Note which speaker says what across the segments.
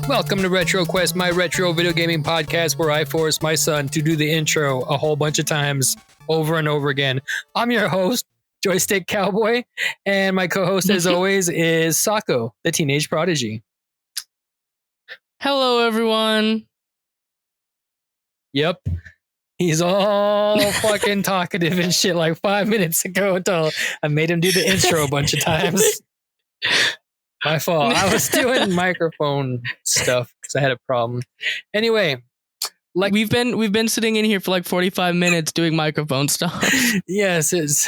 Speaker 1: Welcome to RetroQuest, my retro video gaming podcast where I force my son to do the intro a whole bunch of times over and over again. I'm your host, Joystick Cowboy, and my co-host as always is Sako, the teenage prodigy.
Speaker 2: Hello, everyone.
Speaker 1: Yep. He's all fucking talkative and shit like 5 minutes ago until I made him do the intro a bunch of times. My fault. I was doing microphone stuff because I had a problem. Anyway,
Speaker 2: like we've been sitting in here for like 45 minutes doing microphone stuff.
Speaker 1: Yes,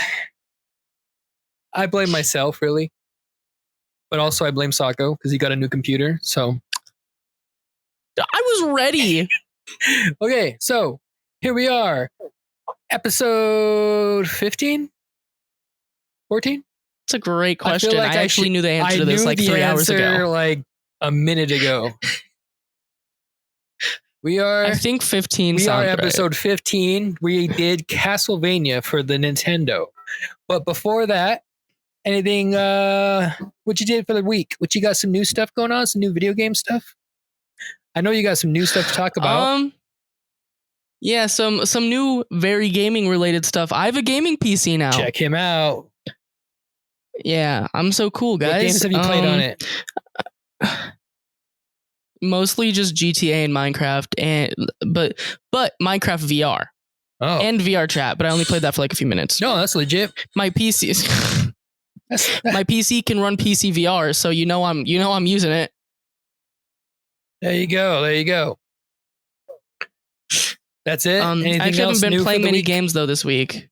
Speaker 1: I blame myself really, but also I blame Sako because he got a new computer. So
Speaker 2: I was ready.
Speaker 1: Okay, so here we are, episode 15, 14.
Speaker 2: It's a great question. I actually knew the answer to this like 3 hours ago.
Speaker 1: Like a minute ago. We are.
Speaker 2: I think 15.
Speaker 1: We are episode
Speaker 2: right.
Speaker 1: 15. We did Castlevania for the Nintendo, but before that, anything? What you did for the week? What you got? Some new stuff going on? Some new video game stuff? I know you got some new stuff to talk about.
Speaker 2: Yeah, some new very gaming related stuff. I have a gaming PC now.
Speaker 1: Check him out.
Speaker 2: Yeah, I'm so cool, guys.
Speaker 1: What games have you played on it?
Speaker 2: Mostly just GTA and Minecraft, but Minecraft VR.
Speaker 1: Oh.
Speaker 2: And VR chat, but I only played that for like a few minutes.
Speaker 1: No, that's legit.
Speaker 2: My PC my PC can run PC VR, so you know I'm using it.
Speaker 1: There you go. That's it.
Speaker 2: I actually haven't been playing many games though this week.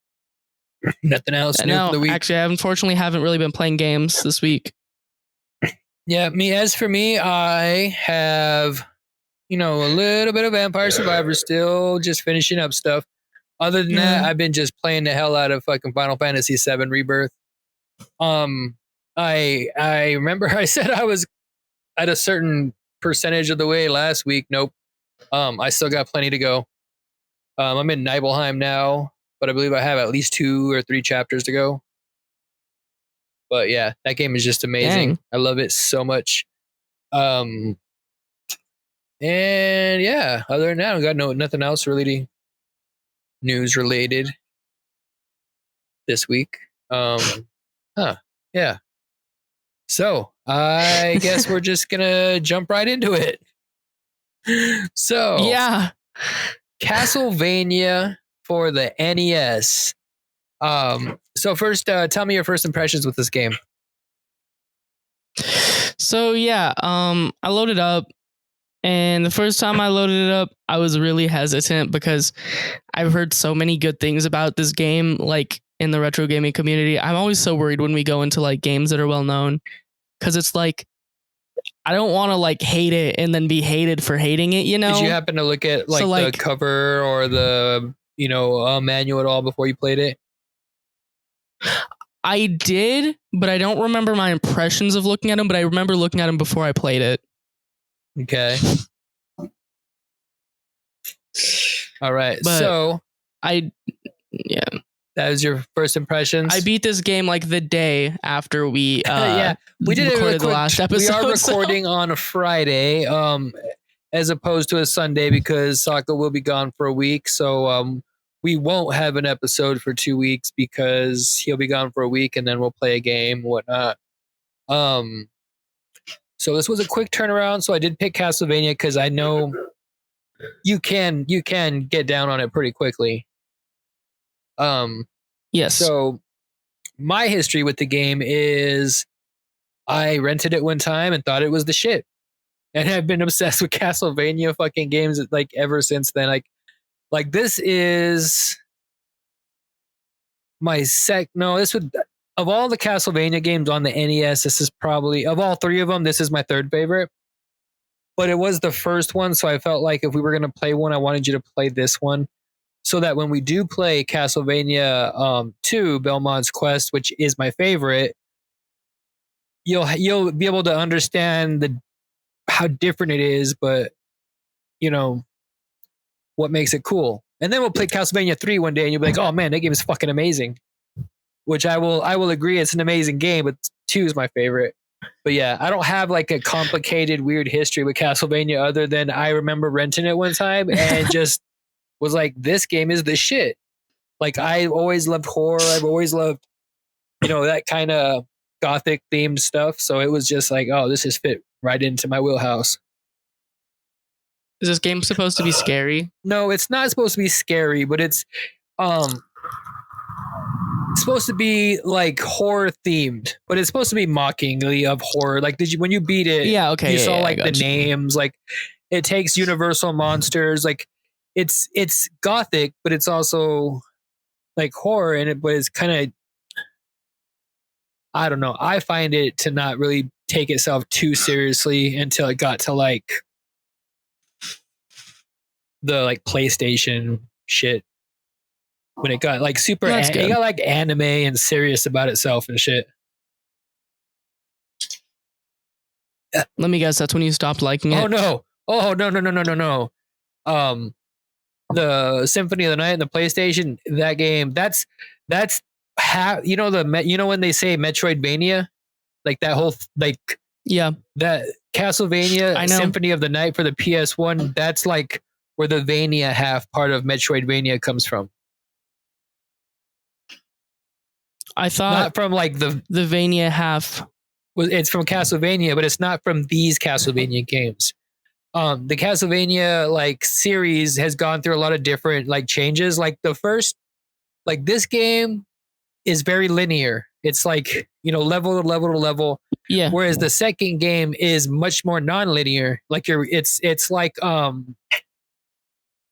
Speaker 1: Nothing else new for the week.
Speaker 2: Actually, I unfortunately haven't really been playing games this week.
Speaker 1: Yeah, as for me, I have, a little bit of Vampire Survivor still, just finishing up stuff. Other than that, I've been just playing the hell out of fucking Final Fantasy VII Rebirth. I remember I said I was at a certain percentage of the way last week. Nope. I still got plenty to go. I'm in Nibelheim now, but I believe I have at least 2 or 3 chapters to go. But yeah, that game is just amazing. Dang. I love it so much. And yeah, other than that, I got nothing else really news related this week. Yeah. So I guess we're just gonna jump right into it. So
Speaker 2: yeah,
Speaker 1: Castlevania for the NES. So first, tell me your first impressions with this game.
Speaker 2: So yeah, I loaded up, and the first time I loaded it up, I was really hesitant because I've heard so many good things about this game, like in the retro gaming community. I'm always so worried when we go into like games that are well known, because it's like I don't want to like hate it and then be hated for hating it. Did
Speaker 1: you happen to look at the cover or the manual at all before you played it?
Speaker 2: I did, but I don't remember my impressions of looking at them, but I remember looking at them before I played it.
Speaker 1: Okay. All right.
Speaker 2: But
Speaker 1: so
Speaker 2: yeah.
Speaker 1: That was your first impressions?
Speaker 2: I beat this game like the day after we
Speaker 1: we did
Speaker 2: recorded the last episode.
Speaker 1: We are recording on a Friday, as opposed to a Sunday because Sako will be gone for a week. So we won't have an episode for 2 weeks because he'll be gone for a week and then we'll play a game, whatnot. So this was a quick turnaround. So I did pick Castlevania because I know you can get down on it pretty quickly.
Speaker 2: Yes.
Speaker 1: So my history with the game is I rented it one time and thought it was the shit. And I've been obsessed with Castlevania fucking games like ever since then. Like this is my of all the Castlevania games on the NES, this is probably, of all 3 of them, this is my 3rd favorite. But it was the first one, so I felt like if we were going to play one, I wanted you to play this one. So that when we do play Castlevania 2, Belmont's Quest, which is my favorite, you'll be able to understand how different it is, but what makes it cool. And then we'll play Castlevania 3 one day and you'll be like, oh man, that game is fucking amazing. Which I will agree, it's an amazing game, but 2 is my favorite. But yeah, I don't have like a complicated, weird history with Castlevania other than I remember renting it one time and just was like, this game is the shit. Like I always loved horror. I've always loved, that kind of gothic themed stuff. So it was just like, oh, this just fit right into my wheelhouse.
Speaker 2: Is this game supposed to be scary?
Speaker 1: No, it's not supposed to be scary, but it's supposed to be like horror themed, but it's supposed to be mockingly of horror. Like, when you beat it?
Speaker 2: Yeah, okay.
Speaker 1: You saw
Speaker 2: like
Speaker 1: the names. Like, it takes universal monsters. Like, it's gothic, but it's also like horror in it. But it's kind of, I don't know. I find it to not really take itself too seriously until it got to like the like PlayStation shit. When it got like super, it got like anime and serious about itself and shit.
Speaker 2: Let me guess, that's when you stopped liking it?
Speaker 1: Oh no. The Symphony of the Night and the PlayStation, that game, that's when they say Metroidvania, like that whole that Castlevania Symphony of the Night for the PS1, that's like where the Vania half part of Metroidvania comes from.
Speaker 2: I thought
Speaker 1: not from like the
Speaker 2: Vania half.
Speaker 1: It's from Castlevania, but it's not from these Castlevania games. The Castlevania like series has gone through a lot of different like changes. Like the first, like this game is very linear. It's like, level to level to level.
Speaker 2: Yeah.
Speaker 1: Whereas the second game is much more non-linear. Like it's like let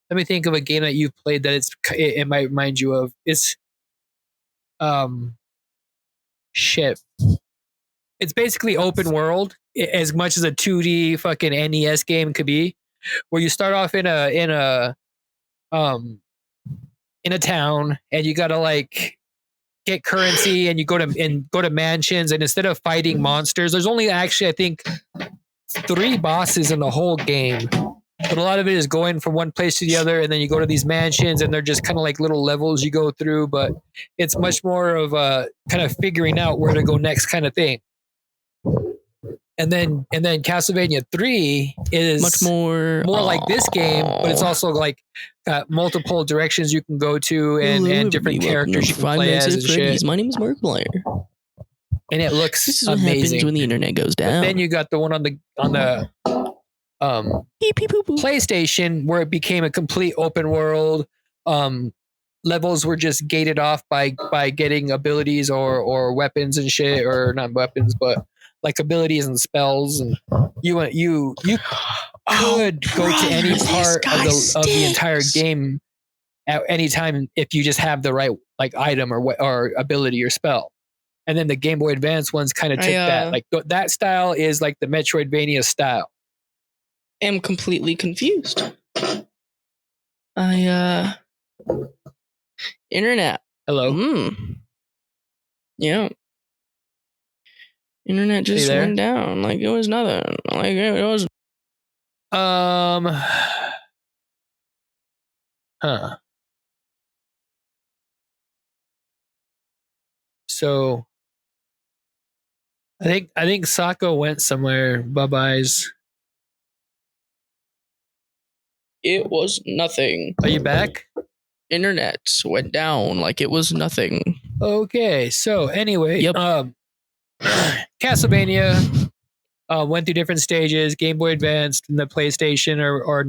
Speaker 1: me think of a game that you've played that it might remind you of. It's shit. It's basically open world as much as a 2D fucking NES game could be, where you start off in a town and you gotta like get currency and you go to mansions, and instead of fighting monsters, there's only actually I think 3 bosses in the whole game. But a lot of it is going from one place to the other, and then you go to these mansions, and they're just kind of like little levels you go through. But it's much more of a kind of figuring out where to go next kind of thing. And then Castlevania 3 is
Speaker 2: much more
Speaker 1: like this game, but it's also like got multiple directions you can go to and different characters you can play as and shit.
Speaker 2: My name is Markiplier.
Speaker 1: And it looks
Speaker 2: this is
Speaker 1: amazing.
Speaker 2: What happens when the internet goes down.
Speaker 1: But then you got the one on the PlayStation where it became a complete open world. Levels were just gated off by getting abilities or weapons and shit, or not weapons, but like abilities and spells, and you could go to any part of the entire game at any time if you just have the right like item or ability or spell. And then the Game Boy Advance ones kind of took that. Like that style is like the Metroidvania style.
Speaker 2: Am completely confused. Internet.
Speaker 1: Hello.
Speaker 2: Yeah. Internet just went down. Like it was nothing. Like it was.
Speaker 1: So I think Sako went somewhere. Bye-byes.
Speaker 2: It was nothing.
Speaker 1: Are you back?
Speaker 2: Internet went down like it was nothing.
Speaker 1: Okay, so anyway, Castlevania went through different stages. Game Boy Advance and the PlayStation or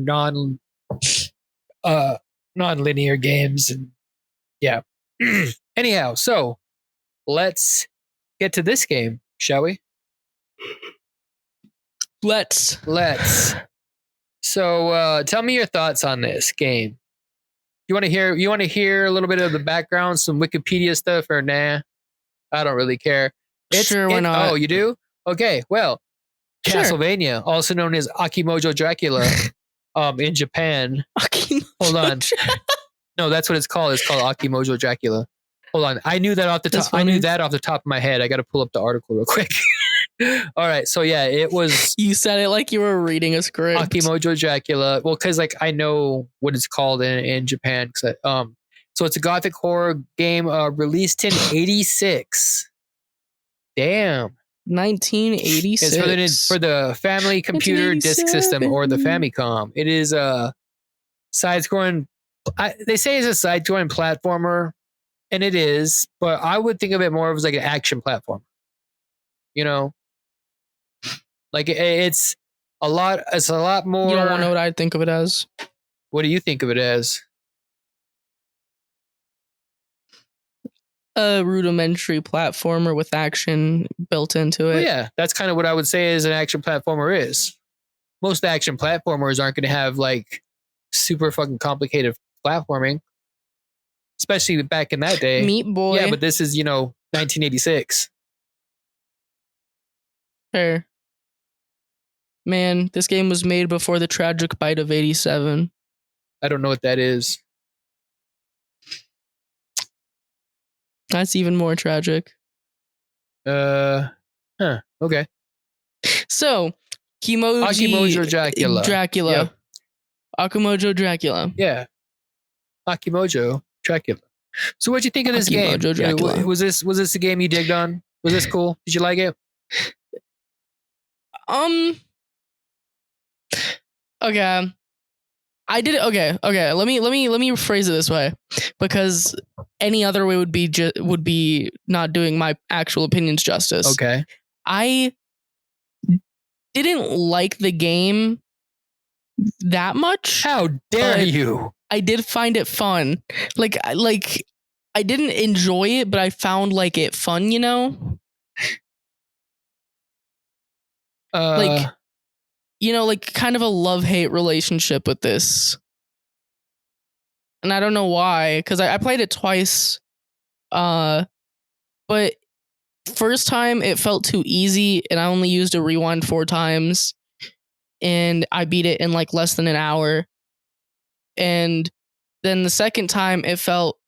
Speaker 1: non-linear games, and yeah. Anyhow, so let's get to this game, shall we?
Speaker 2: Let's.
Speaker 1: So tell me your thoughts on this game. You want to hear a little bit of the background, some Wikipedia stuff, or nah? I don't really care.
Speaker 2: Why not?
Speaker 1: Oh, you do? Okay, well, sure. Castlevania, also known as Akimojo Dracula, in Japan. Hold on. No, that's what it's called. It's called Akimojo Dracula. Hold on. I knew that off the top. I knew that off the top of my head. I got to pull up the article real quick. All right, so yeah, it was.
Speaker 2: You said it like you were reading a script.
Speaker 1: Akimojo Dracula. Well, because like I know what it's called in Japan. So it's a gothic horror game released in '86. Damn.
Speaker 2: 1986.
Speaker 1: It's for the Family Computer Disk System, or the
Speaker 2: 1987.
Speaker 1: Famicom. It is a side-scrolling. They say it's a side-scrolling platformer, and it is, but I would think of it more as like an action platform. You know, like it's a lot. It's a lot more.
Speaker 2: You don't want to know what I'd think of it as?
Speaker 1: What do you think of it as?
Speaker 2: A rudimentary platformer with action built into it.
Speaker 1: Well, yeah, that's kind of what I would say is an action platformer is. Most action platformers aren't going to have like super fucking complicated platforming, especially back in that day.
Speaker 2: Meat Boy.
Speaker 1: Yeah, but this is 1986.
Speaker 2: Fair. Man, this game was made before the tragic bite of 87.
Speaker 1: I don't know what that is.
Speaker 2: That's even more tragic.
Speaker 1: Okay.
Speaker 2: So,
Speaker 1: Akimojo Dracula.
Speaker 2: Dracula.
Speaker 1: Yep.
Speaker 2: Akimojo Dracula.
Speaker 1: Yeah. Akimojo Dracula. So what'd you think of this game?
Speaker 2: Akimojo Dracula.
Speaker 1: Was this a game you digged on? Was this cool? Did you like it?
Speaker 2: Okay. I did it. Okay. Let me rephrase it this way, because any other way would be not doing my actual opinions justice.
Speaker 1: Okay.
Speaker 2: I didn't like the game that much.
Speaker 1: How dare you?
Speaker 2: I did find it fun. Like I didn't enjoy it, but I found like it fun, like kind of a love-hate relationship with this. And I don't know why, because I played it twice. But first time it felt too easy, and I only used a rewind 4 times, and I beat it in like less than an hour. And then the second time it felt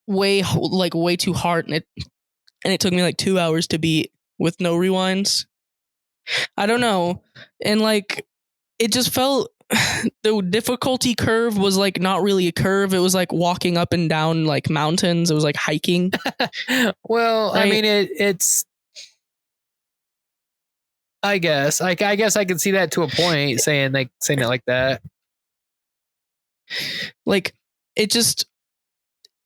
Speaker 2: way too hard, and it took me like 2 hours to beat with no rewinds. I don't know. And like it just felt the difficulty curve was like not really a curve. It was like walking up and down like mountains. It was like hiking.
Speaker 1: Well,
Speaker 2: right?
Speaker 1: I mean it's I guess I can see that to a point, saying it like that.
Speaker 2: Like it just,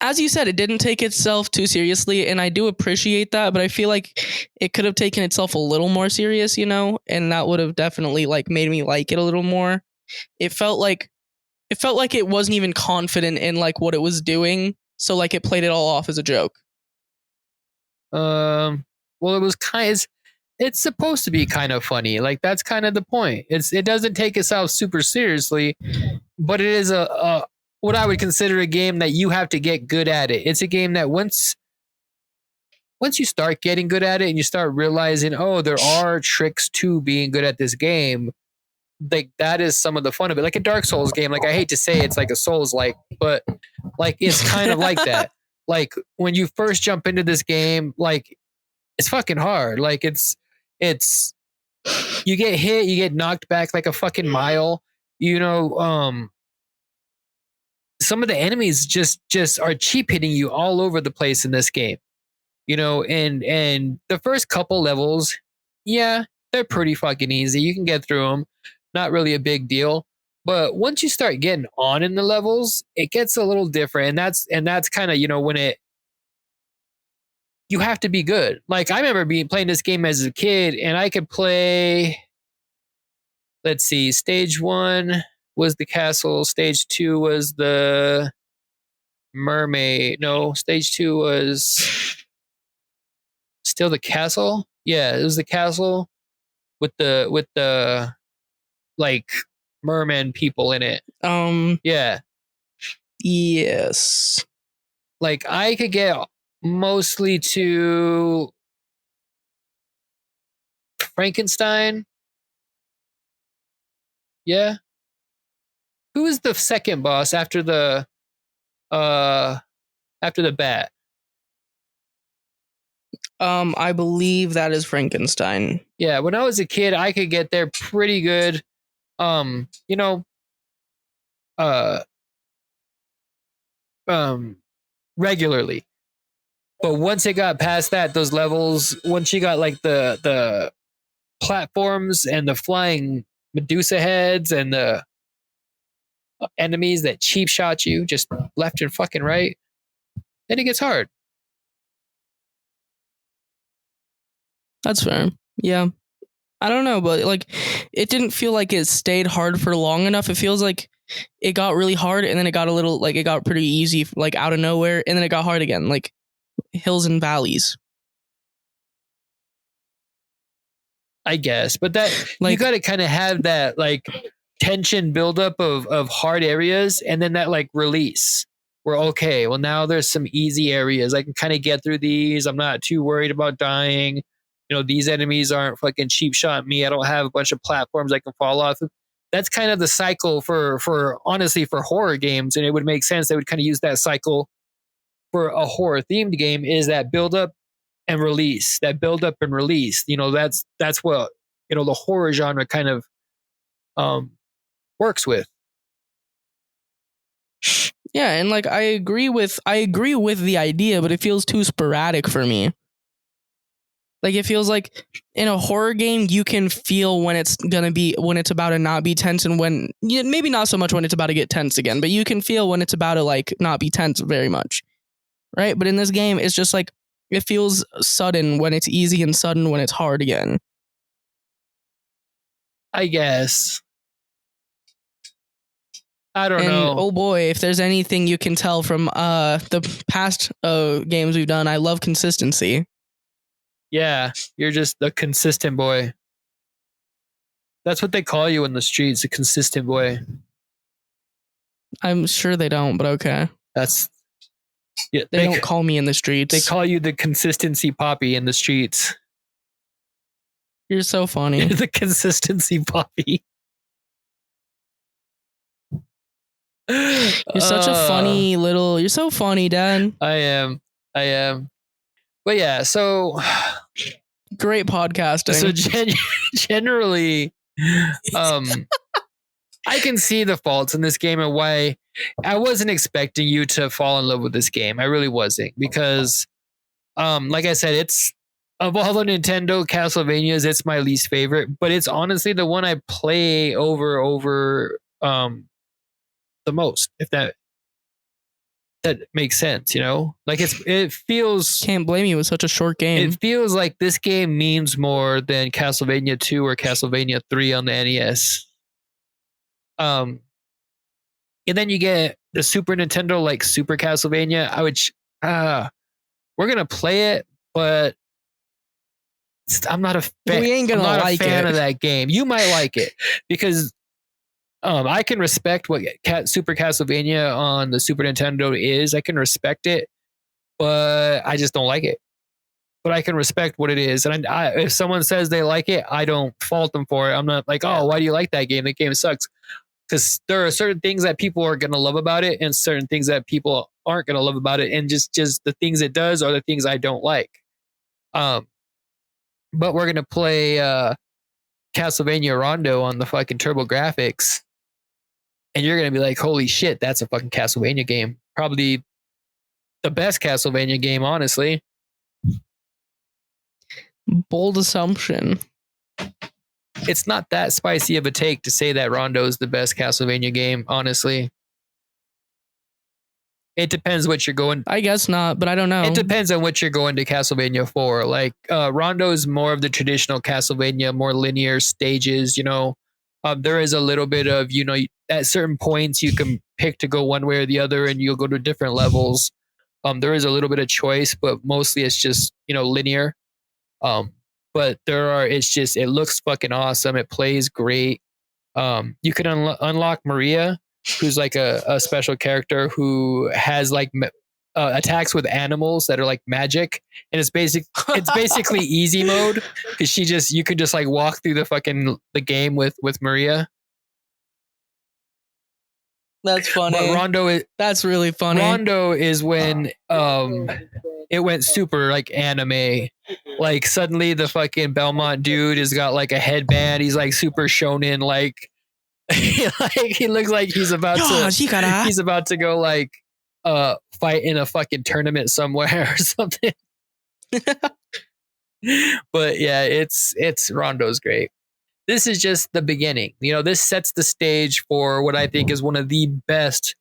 Speaker 2: as you said, it didn't take itself too seriously, and I do appreciate that, but I feel like it could have taken itself a little more serious, and that would have definitely like made me like it a little more. It felt like it wasn't even confident in like what it was doing, so like it played it all off as a joke.
Speaker 1: Well, it was it's supposed to be kind of funny. Like that's kind of the point. It doesn't take itself super seriously, but it is a what I would consider a game that you have to get good at it. It's a game that once you start getting good at it and you start realizing, oh, there are tricks to being good at this game, like that is some of the fun of it. Like a Dark Souls game, like I hate to say it's like a Souls-like, but like it's kind of like that. Like when you first jump into this game, like it's fucking hard. Like it's you get hit, you get knocked back like a fucking mile. Some of the enemies just are cheap hitting you all over the place in this game. And the first couple levels, yeah, they're pretty fucking easy. You can get through them. Not really a big deal. But once you start getting on in the levels, it gets a little different. And that's kind of, when you have to be good. Like I remember playing this game as a kid, and I could play, let's see, stage 1 was the castle, stage 2 was the mermaid. No, stage 2 was still the castle. Yeah, it was the castle with the like merman people in it. Yeah.
Speaker 2: Yes.
Speaker 1: Like I could get mostly to Frankenstein. Yeah. Who is the second boss after the bat?
Speaker 2: I believe that is Frankenstein.
Speaker 1: Yeah, when I was a kid, I could get there pretty good. Regularly. But once it got past that, those levels, once you got like the platforms and the flying Medusa heads and the enemies that cheap shot you just left and fucking right, then it gets hard.
Speaker 2: That's fair. Yeah. I don't know, but like it didn't feel like it stayed hard for long enough. It feels like it got really hard and then it got a little like it got pretty easy like out of nowhere and then it got hard again, like hills and valleys.
Speaker 1: I guess, but that
Speaker 2: Like-
Speaker 1: you got to kind of have that like tension buildup of hard areas, and then that like release. We're okay. Well, now there's some easy areas. I can kind of get through these. I'm not too worried about dying. You know, these enemies aren't fucking cheap shot me. I don't have a bunch of platforms I can fall off of. That's kind of the cycle for honestly for horror games, and it would make sense they would kind of use that cycle for a horror themed game. Is that build up and release, that build up and release. You know, that's what, you know, the horror genre kind of works with.
Speaker 2: Yeah, and like I agree with the idea, but it feels too sporadic for me. Like it feels like in a horror game you can feel when it's about to not be tense, and when maybe not so much when it's about to get tense again, but you can feel when it's about to like not be tense very much. Right? But in this game it's just like it feels sudden when it's easy and sudden when it's hard again.
Speaker 1: I guess. I don't know.
Speaker 2: Oh boy, if there's anything you can tell from the past games we've done, I love consistency.
Speaker 1: Yeah, you're just a consistent boy. That's what they call you in the streets, a consistent boy.
Speaker 2: I'm sure they don't, but okay.
Speaker 1: That's yeah.
Speaker 2: They don't call me in the streets.
Speaker 1: They call you the consistency poppy in the streets.
Speaker 2: You're so funny.
Speaker 1: You're the consistency poppy.
Speaker 2: You're such a funny little. You're so funny, Dad.
Speaker 1: I am. But yeah, so
Speaker 2: great podcasting.
Speaker 1: So generally, I can see the faults in this game and why I wasn't expecting you to fall in love with this game. I really wasn't, because, like I said, it's of all the Nintendo Castlevanias, it's my least favorite, but it's honestly the one I play over the most, if that makes sense, you know? Like it feels...
Speaker 2: Can't blame you with such a short game.
Speaker 1: It feels like this game means more than Castlevania 2 or Castlevania 3 on the NES. And then you get the Super Nintendo, like Super Castlevania. We're gonna play it, but I'm not a fan.
Speaker 2: We ain't gonna like
Speaker 1: a fan
Speaker 2: it.
Speaker 1: of that game. You might like it because I can respect what Super Castlevania on the Super Nintendo is. I can respect it, but I just don't like it. But I can respect what it is. And if someone says they like it, I don't fault them for it. I'm not like, oh, why do you like that game? The game sucks. Because there are certain things that people are going to love about it and certain things that people aren't going to love about it. And just the things it does are the things I don't like. But we're going to play Castlevania Rondo on the fucking Turbo Graphics. And you're going to be like, holy shit, that's a fucking Castlevania game. Probably the best Castlevania game, honestly.
Speaker 2: Bold assumption.
Speaker 1: It's not that spicy of a take to say that Rondo is the best Castlevania game, honestly. It depends what you're going...
Speaker 2: I guess not, but I don't know.
Speaker 1: It depends on what you're going to Castlevania for. Like, Rondo is more of the traditional Castlevania, more linear stages, you know. There is a little bit of, you know, at certain points you can pick to go one way or the other and you'll go to different levels. There is a little bit of choice, but mostly it's just, you know, linear. But it looks fucking awesome. It plays great. You can unlock Maria, who's like a special character who has like attacks with animals that are like magic, and it's basically easy mode because you could just like walk through the game with Maria.
Speaker 2: That's funny.
Speaker 1: But
Speaker 2: that's really funny.
Speaker 1: Rondo is when it went super like anime. Like suddenly the fucking Belmont dude has got like a headband. He's like super shonen, like he looks like he's about to go like fight in a fucking tournament somewhere or something. But yeah, it's Rondo's great. This is just the beginning. This sets the stage for what I think is one of the best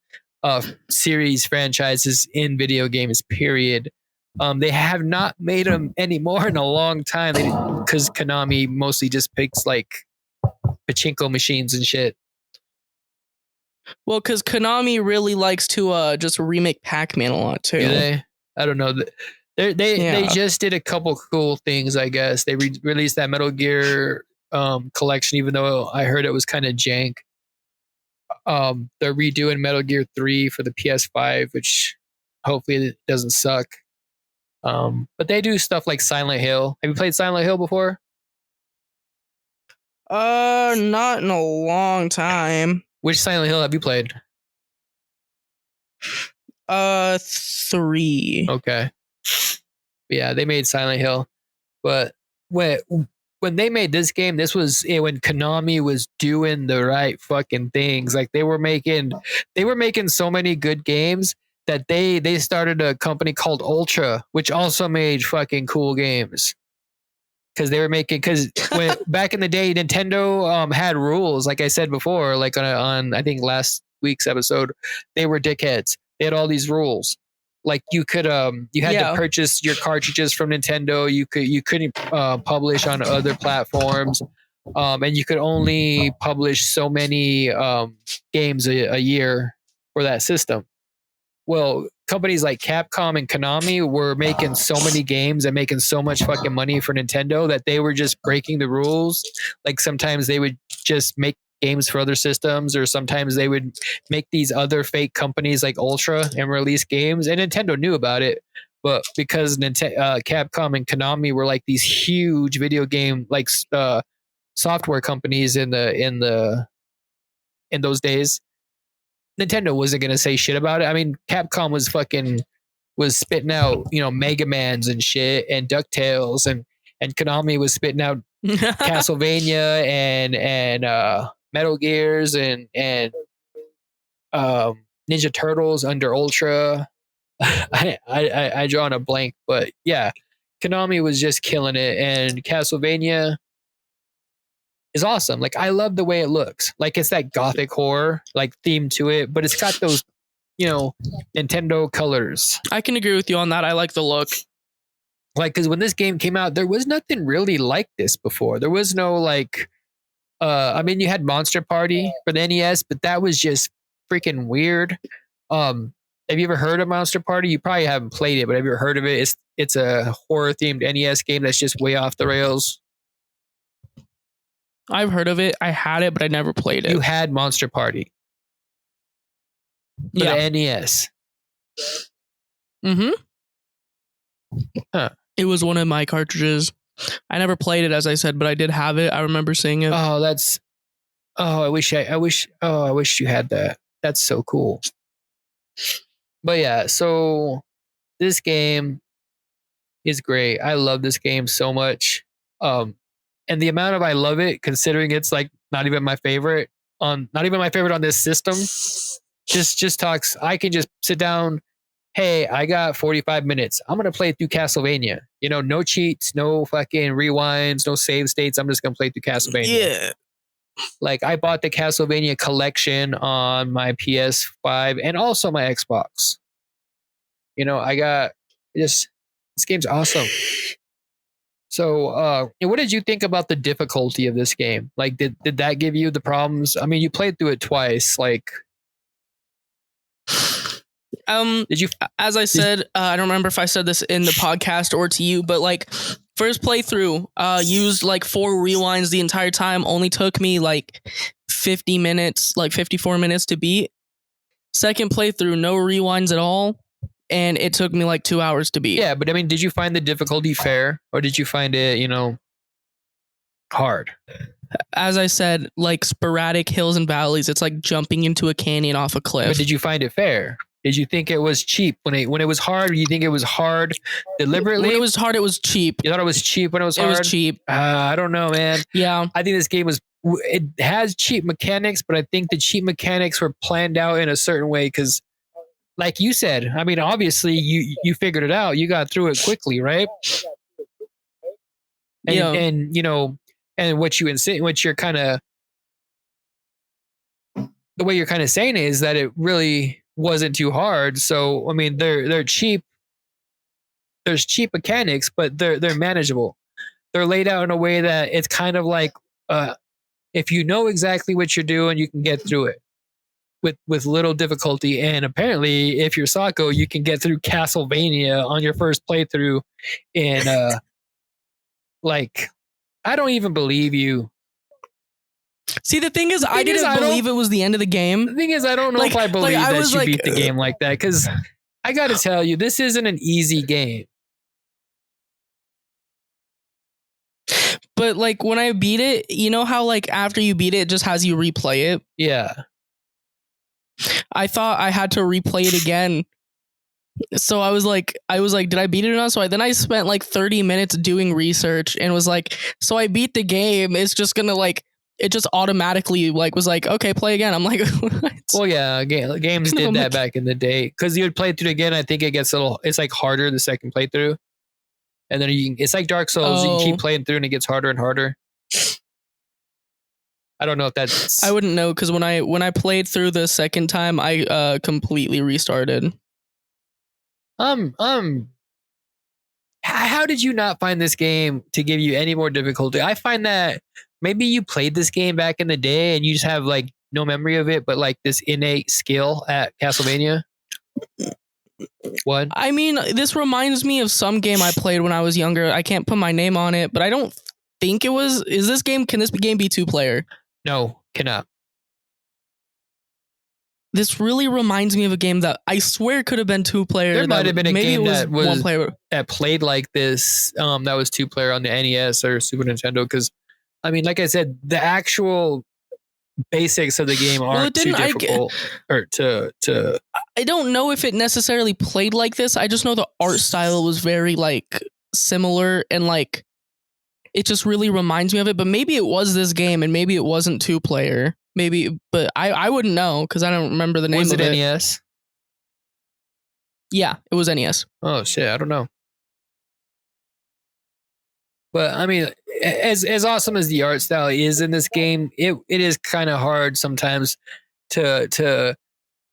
Speaker 1: series franchises in video games, period. They have not made them anymore in a long time because Konami mostly just picks like pachinko machines and shit.
Speaker 2: Well, because Konami really likes to just remake Pac-Man a lot too.
Speaker 1: Do they? I don't know. They just did a couple cool things, I guess. They released that Metal Gear collection, even though I heard it was kind of jank. They're redoing Metal Gear 3 for the PS5, which hopefully it doesn't suck. But they do stuff like Silent Hill. Have you played Silent Hill before?
Speaker 2: Not in a long time.
Speaker 1: Which Silent Hill have you played?
Speaker 2: 3.
Speaker 1: Okay. Yeah, they made Silent Hill. But when they made this game, this was when Konami was doing the right fucking things. Like they were making so many good games that they started a company called Ultra, which also made fucking cool games. Because when back in the day, Nintendo had rules. Like I said before, like on I think last week's episode, they were dickheads. They had all these rules. Like you had to purchase your cartridges from Nintendo. You couldn't publish on other platforms, and you could only publish so many games a year for that system. Well, companies like Capcom and Konami were making so many games and making so much fucking money for Nintendo that they were just breaking the rules. Like sometimes they would just make games for other systems, or sometimes they would make these other fake companies like Ultra and release games, and Nintendo knew about it. But because Capcom and Konami were like these huge video game like software companies in those days, Nintendo wasn't gonna say shit about it. I mean, Capcom was spitting out Mega Mans and shit and DuckTales, and Konami was spitting out Castlevania and Metal Gears and Ninja Turtles under Ultra. I draw on a blank, but yeah, Konami was just killing it, and Castlevania is awesome. Like I love the way it looks. Like it's that gothic horror like theme to it, but it's got those Nintendo colors.
Speaker 2: I can agree with you on that. I like the look.
Speaker 1: Like because when this game came out, there was nothing really like this before. There was no like I mean you had Monster Party for the NES, but that was just freaking weird. Have you ever heard of Monster Party? You probably haven't played it, but have you ever heard of it? It's a horror themed NES game that's just way off the rails.
Speaker 2: I've heard of it. I had it, but I never played it.
Speaker 1: You had Monster Party. For the NES.
Speaker 2: Mm-hmm.
Speaker 1: Huh.
Speaker 2: It was one of my cartridges. I never played it, as I said, but I did have it. I remember seeing it.
Speaker 1: I wish you had that. That's so cool. But yeah, so this game is great. I love this game so much. And the amount of I love it, considering it's like not even my favorite on this system, just talks. I can just sit down. Hey, I got 45 minutes. I'm gonna play through Castlevania. No cheats, no fucking rewinds, no save states. I'm just gonna play through Castlevania.
Speaker 2: Yeah.
Speaker 1: Like I bought the Castlevania collection on my PS5 and also my Xbox. This game's awesome. So, what did you think about the difficulty of this game? Like, did that give you the problems? I mean, you played through it twice. Like, did you?
Speaker 2: As I said, I don't remember if I said this in the podcast or to you, but like, first playthrough, used like 4 rewinds the entire time. Only took me like 50 minutes, like 54 minutes to beat. Second playthrough, no rewinds at all. And it took me like 2 hours to beat.
Speaker 1: Yeah, but I mean, did you find the difficulty fair, or did you find it, hard?
Speaker 2: As I said, like sporadic hills and valleys. It's like jumping into a canyon off a cliff.
Speaker 1: But did you find it fair? Did you think it was cheap when it was hard? Or you think it was hard deliberately?
Speaker 2: When it was hard, it was cheap.
Speaker 1: You thought it was cheap when it was hard?
Speaker 2: It was cheap.
Speaker 1: I don't know, man.
Speaker 2: Yeah.
Speaker 1: I think this game it has cheap mechanics, but I think the cheap mechanics were planned out in a certain way because like you said, I mean, obviously you figured it out. You got through it quickly, right?
Speaker 2: Yeah.
Speaker 1: And you know, and what you're kind of the way you're kind of saying it is that it really wasn't too hard. So I mean, they're cheap. There's cheap mechanics, but they're manageable. They're laid out in a way that it's kind of like if you know exactly what you're doing, you can get through it with little difficulty. And apparently, if you're Sako, you can get through Castlevania on your first playthrough. And like, I don't even believe you.
Speaker 2: See, the thing is, I didn't believe it was the end of the game.
Speaker 1: The thing is, I don't know if I believe that you beat the game like that, because I got to tell you, this isn't an easy game.
Speaker 2: But like when I beat it, you know how like after you beat it, it just has you replay it?
Speaker 1: Yeah.
Speaker 2: I thought I had to replay it again. So I was like, did I beat it or not? So then I spent like 30 minutes doing research and was like, so I beat the game. It's just gonna like, it just automatically like was like, okay, play again. I'm like, what?
Speaker 1: Well, yeah, games did that back in the day, because you would play through it again. I think it gets it's like harder the second playthrough, and then it's like Dark Souls. You keep playing through and it gets harder and harder. I don't know if that's.
Speaker 2: I wouldn't know, because when I played through the second time, I completely restarted.
Speaker 1: How did you not find this game to give you any more difficulty? I find that maybe you played this game back in the day and you just have like no memory of it, but like this innate skill at Castlevania. What?
Speaker 2: I mean, this reminds me of some game I played when I was younger. I can't put my name on it, but I don't think it was. Can this game be 2-player?
Speaker 1: No, cannot.
Speaker 2: This really reminds me of a game that I swear could have been 2-player.
Speaker 1: There might have been a game that was
Speaker 2: 1-player
Speaker 1: that played like this. That was 2-player on the NES or Super Nintendo. Because, I mean, like I said, the actual basics of the game aren't too difficult.
Speaker 2: I don't know if it necessarily played like this. I just know the art style was very like similar, and like it just really reminds me of it. But maybe it was this game, and maybe it wasn't 2-player. Maybe, but I wouldn't know because I don't remember the name of it.
Speaker 1: Was it NES?
Speaker 2: Yeah, it was NES.
Speaker 1: Oh shit, I don't know. But I mean, as awesome as the art style is in this game, it is kind of hard sometimes to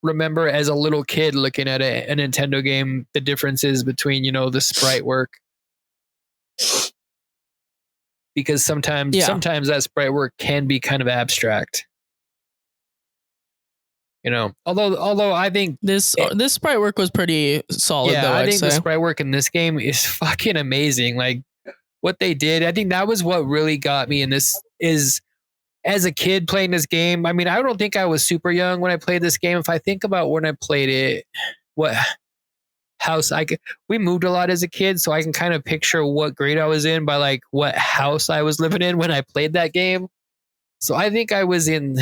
Speaker 1: remember as a little kid looking at a Nintendo game the differences between, you know, the sprite work. Because sometimes that sprite work can be kind of abstract. You know, although I think
Speaker 2: this sprite work was pretty solid.
Speaker 1: Yeah,
Speaker 2: though,
Speaker 1: I think the sprite work in this game is fucking amazing. Like what they did, I think that was what really got me in this. Is as a kid playing this game. I mean, I don't think I was super young when I played this game. If I think about when I played it, what house we moved a lot as a kid, so I can kind of picture what grade I was in by like what house I was living in when I played that game. So I think I was in,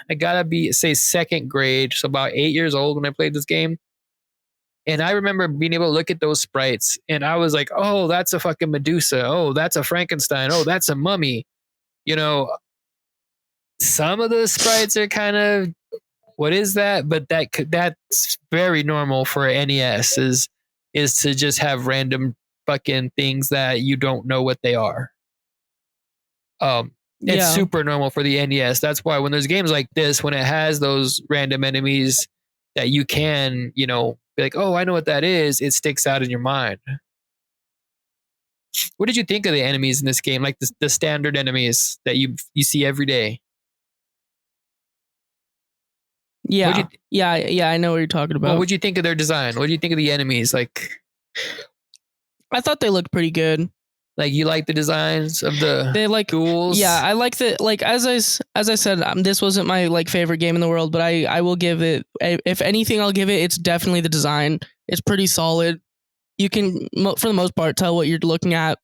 Speaker 1: I gotta be, say, second grade, so about 8 years old when I played this game. And I remember being able to look at those sprites and I was like, oh, that's a fucking Medusa. Oh, that's a Frankenstein. Oh, that's a mummy. You know, some of the sprites are kind of, what is that? But that's very normal for NES is to just have random fucking things that you don't know what they are. It's super normal for the NES. That's why when there's games like this, when it has those random enemies that you can, you know, be like, oh, I know what that is, it sticks out in your mind. What did you think of the enemies in this game? Like the standard enemies that you see every day?
Speaker 2: Yeah. I know what you're talking about.
Speaker 1: Well, what did you think of their design? What do you think of the enemies? Like,
Speaker 2: I thought they looked pretty good.
Speaker 1: Like you like the designs of the
Speaker 2: like
Speaker 1: duels?
Speaker 2: Yeah, I like the, like as I said, this wasn't my like favorite game in the world, but I will give it, if anything, I'll give it. It's definitely the design. It's pretty solid. You can, for the most part, tell what you're looking at,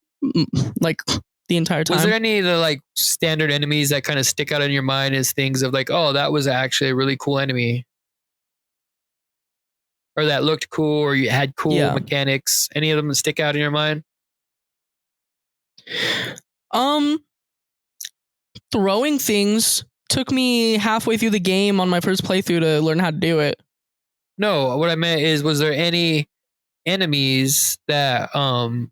Speaker 2: like the entire time.
Speaker 1: Was there any of the like standard enemies that kind of stick out in your mind as things of like, oh, that was actually a really cool enemy, or that looked cool, or you had cool mechanics? Any of them that stick out in your mind?
Speaker 2: Throwing things took me halfway through the game on my first playthrough to learn how to do it.
Speaker 1: No, what I meant is, was there any enemies that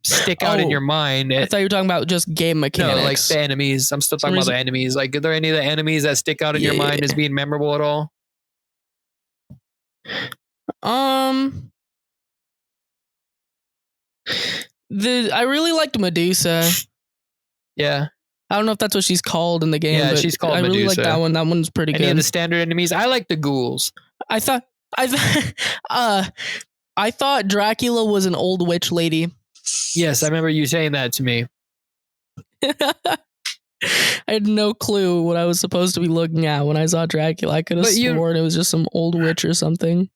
Speaker 1: stick out in
Speaker 2: Oh,
Speaker 1: your mind?
Speaker 2: I thought you were talking about just game mechanics.
Speaker 1: No, like the enemies. I'm still talking about the enemies. Like, are there any of the enemies that stick out in your mind as being memorable at all?
Speaker 2: I really liked Medusa.
Speaker 1: Yeah.
Speaker 2: I don't know if that's what she's called in the game,
Speaker 1: Yeah,
Speaker 2: but
Speaker 1: she's called
Speaker 2: I really like
Speaker 1: Medusa.
Speaker 2: that one. That one's pretty
Speaker 1: Any
Speaker 2: good.
Speaker 1: of the standard enemies? I like the ghouls.
Speaker 2: I thought Dracula was an old witch lady.
Speaker 1: Yes, I remember you saying that to me.
Speaker 2: I had no clue what I was supposed to be looking at when I saw Dracula. I could have sworn it was just some old witch or something.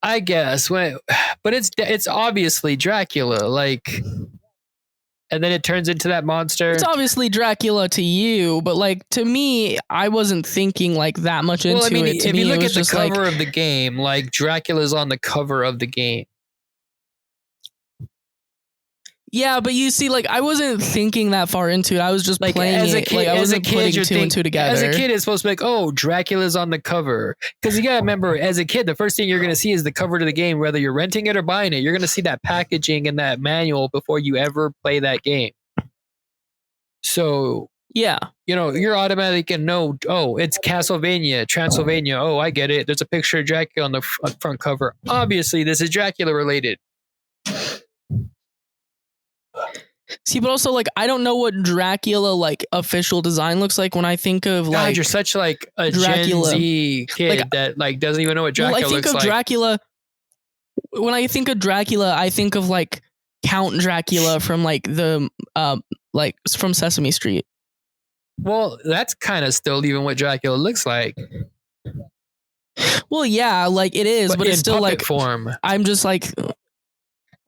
Speaker 1: I guess, but it's obviously Dracula, like, and then it turns into that monster.
Speaker 2: It's obviously Dracula to you, but like to me, I wasn't thinking like that much into it.
Speaker 1: If you look at the cover of the game, like Dracula's on the cover of the game.
Speaker 2: Yeah, but you see, like I wasn't thinking that far into it. I was just like, playing as a kid, like I wasn't putting two and two together.
Speaker 1: As a kid, it's supposed to be like, oh, Dracula's on the cover. Because you gotta remember, as a kid, the first thing you're gonna see is the cover to the game, whether you're renting it or buying it. You're gonna see that packaging and that manual before you ever play that game. So
Speaker 2: yeah,
Speaker 1: you're automatically gonna know, oh, it's Castlevania, Transylvania. Oh, I get it. There's a picture of Dracula on the front cover. Obviously, this is Dracula related.
Speaker 2: See, but also like I don't know what Dracula like official design looks like when I think of like.
Speaker 1: God, you're such like a Dracula. Gen Z kid that like doesn't even know what Dracula looks like.
Speaker 2: I think of Dracula. When I think of Dracula, I think of like Count Dracula from like the like from Sesame Street.
Speaker 1: Well, that's kind of still even what Dracula looks like.
Speaker 2: Well, yeah, like it is, but it's still like
Speaker 1: form.
Speaker 2: I'm just like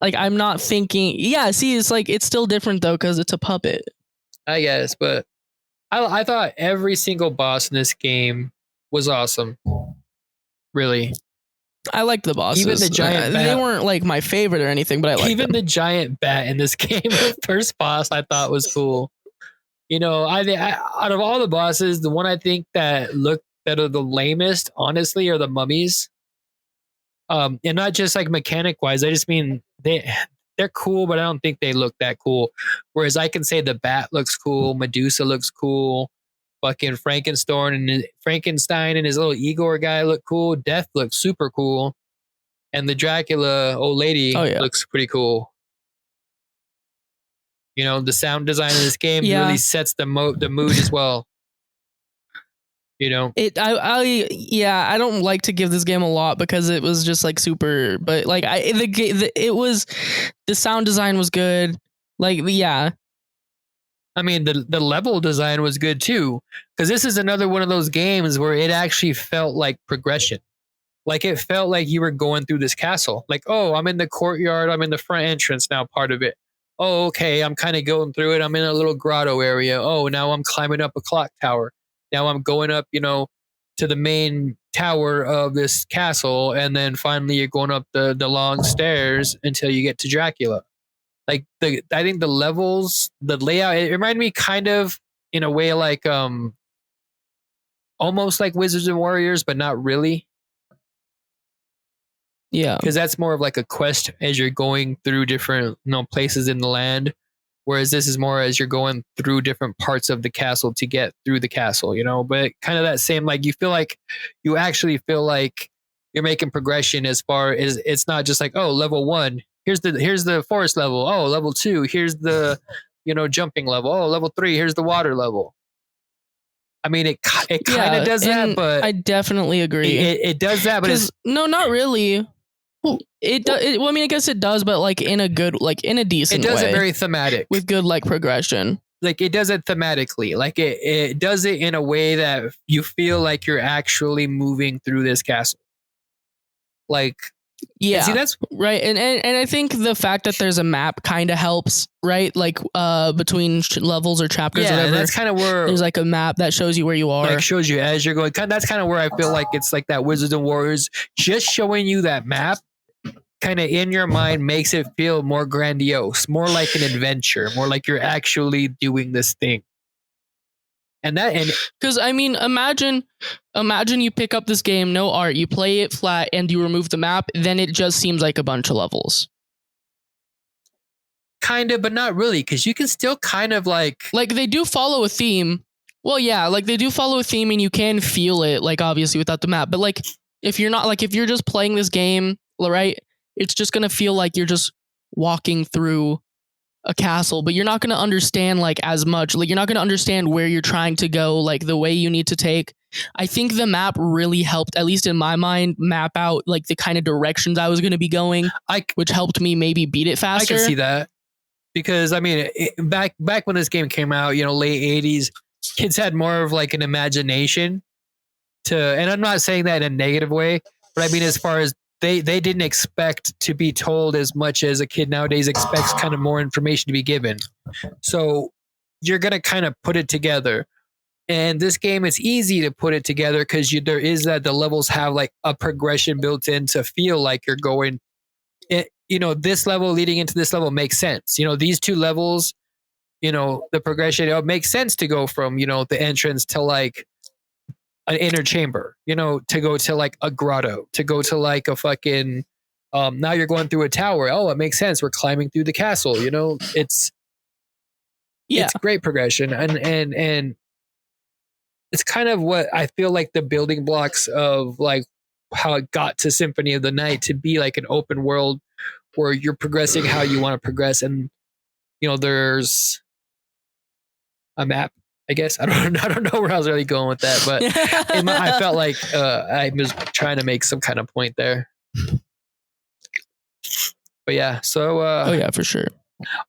Speaker 2: I'm not thinking. Yeah, see, it's like it's still different though because it's a puppet.
Speaker 1: I guess, but I thought every single boss in this game was awesome. Really,
Speaker 2: I liked the bosses.
Speaker 1: Even the giant bat.
Speaker 2: They weren't like my favorite or anything, but I liked
Speaker 1: even
Speaker 2: them.
Speaker 1: The giant bat in this game. The first boss I thought was cool. I out of all the bosses, the one I think that are the lamest, honestly, are the mummies. And not just like mechanic wise. I just mean they're cool, but I don't think they look that cool. Whereas I can say the bat looks cool, Medusa looks cool, fucking Frankenstein and his little Igor guy look cool. Death looks super cool, and the Dracula old lady looks pretty cool. The sound design of this game really sets the mood as well.
Speaker 2: I don't like to give this game a lot because it was just like super, but like the sound design was good. Like, yeah.
Speaker 1: I mean, the level design was good too, because this is another one of those games where it actually felt like progression. Like it felt like you were going through this castle. Like, oh, I'm in the courtyard. I'm in the front entrance now, part of it. Oh, okay. I'm kind of going through it. I'm in a little grotto area. Oh, now I'm climbing up a clock tower. Now I'm going up, to the main tower of this castle. And then finally you're going up the long stairs until you get to Dracula. Like I think the levels, the layout, it reminded me kind of in a way like almost like Wizards and Warriors, but not really.
Speaker 2: Yeah.
Speaker 1: Because that's more of like a quest as you're going through different places in the land. Whereas this is more as you're going through different parts of the castle to get through the castle, but kind of that same, like you actually feel like you're making progression as far as it's not just like, oh, level 1, here's the forest level. Oh, level 2, here's the, jumping level. Oh, level 3, here's the water level. I mean, it kind of does that, but
Speaker 2: I definitely agree.
Speaker 1: It does that, but
Speaker 2: no, not really. It does. Well, I mean, I guess it does, but like in a good, like in a decent way.
Speaker 1: It does it very thematic
Speaker 2: with good like progression.
Speaker 1: Like it does it thematically. Like it does it in a way that you feel like you're actually moving through this castle. Like,
Speaker 2: yeah,
Speaker 1: see, that's
Speaker 2: right. And I think the fact that there's a map kind of helps, right? Like between levels or chapters, or whatever.
Speaker 1: That's kind of where
Speaker 2: there's like a map that shows you where you are.
Speaker 1: Like shows you as you're going. That's kind of where I feel like it's like that Wizards and Warriors, just showing you that map kind of in your mind makes it feel more grandiose, more like an adventure, more like you're actually doing this thing. and
Speaker 2: Because I mean, imagine you pick up this game, no art, you play it flat, and you remove the map. Then it just seems like a bunch of levels.
Speaker 1: kind of, but not really, because you can still kind of like
Speaker 2: they do follow a theme. Well, yeah, like they do follow a theme, and you can feel it, like obviously without the map. But like if you're not if you're just playing this game, right, it's just gonna feel like you're just walking through a castle, but you're not going to understand like as much. Like you're not going to understand where you're trying to go, like the way you need to take. I think the map really helped, at least in my mind, map out like the kind of directions I was going to be going, which helped me maybe beat it faster.
Speaker 1: I can see that, because I mean, back when this game came out, late 80s, kids had more of like an imagination and I'm not saying that in a negative way, but I mean, as far as they didn't expect to be told as much as a kid nowadays expects kind of more information to be given. So you're going to kind of put it together. And this game, it's easy to put it together because there is that the levels have like a progression built in to feel like you're going, this level leading into this level makes sense. These two levels, the progression, it makes sense to go from, the entrance to like an inner chamber, to go to like a grotto, to go to like a fucking, now you're going through a tower. Oh, it makes sense. We're climbing through the castle. It's great progression. And it's kind of what I feel like the building blocks of like how it got to Symphony of the Night to be like an open world where you're progressing how you want to progress. And, there's a map, I guess. I don't know where I was really going with that, but I felt like I was trying to make some kind of point there. But yeah, so
Speaker 2: oh yeah, for sure.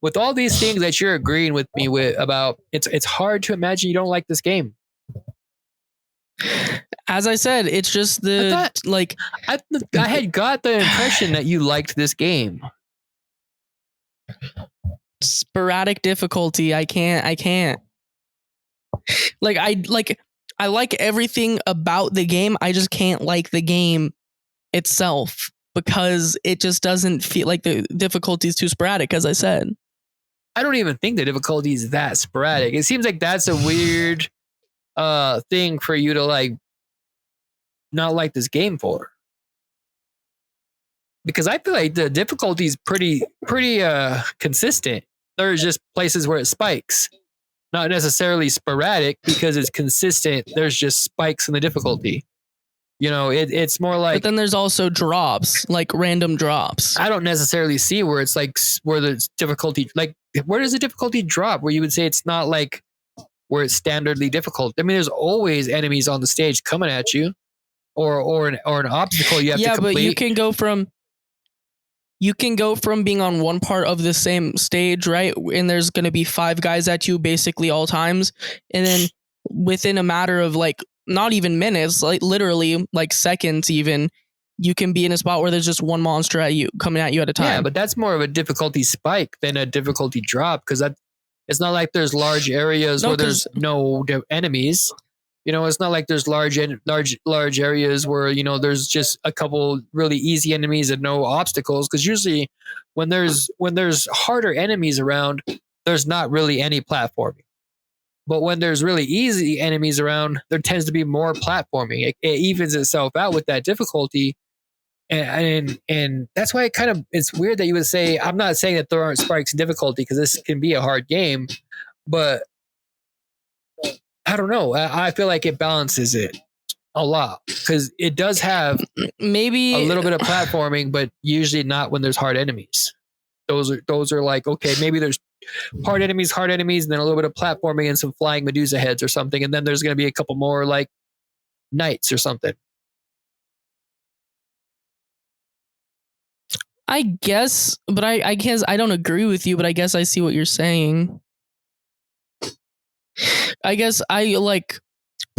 Speaker 1: With all these things that you're agreeing with me with about, it's hard to imagine you don't like this game.
Speaker 2: As I said, it's just I
Speaker 1: had got the impression that you liked this game.
Speaker 2: Sporadic difficulty. I can't. I like everything about the game. I just can't like the game itself because it just doesn't feel like the difficulty is too sporadic, as I said.
Speaker 1: I don't even think the difficulty is that sporadic. It seems like that's a weird thing for you to like not like this game for. Because I feel like the difficulty is pretty consistent. There's just places where it spikes. Not necessarily sporadic because it's consistent. There's just spikes in the difficulty. It's more like.
Speaker 2: But then there's also drops, like random drops.
Speaker 1: I don't necessarily see where it's like where the difficulty, like where does the difficulty drop? Where you would say it's not like where it's standardly difficult. I mean, there's always enemies on the stage coming at you, or an obstacle you have to complete.
Speaker 2: Yeah, but you can go from being on one part of the same stage, right? And there's going to be 5 guys at you basically all times. And then within a matter of like, not even minutes, like literally like seconds even, you can be in a spot where there's just one monster coming at you at a time.
Speaker 1: Yeah, but that's more of a difficulty spike than a difficulty drop because it's not like there's large areas where there's no enemies. It's not like there's large areas where, there's just a couple really easy enemies and no obstacles. Because usually when there's harder enemies around, there's not really any platforming. But when there's really easy enemies around, there tends to be more platforming. It evens itself out with that difficulty. And that's why it's weird that you would say, I'm not saying that there aren't spikes in difficulty because this can be a hard game, but I don't know. I feel like it balances it a lot because it does have
Speaker 2: maybe
Speaker 1: a little bit of platforming, but usually not when there's hard enemies. Those are like, okay, maybe there's hard enemies, and then a little bit of platforming and some flying Medusa heads or something. And then there's going to be a couple more like knights or something.
Speaker 2: I guess, but I guess I don't agree with you, but I guess I see what you're saying. I guess I like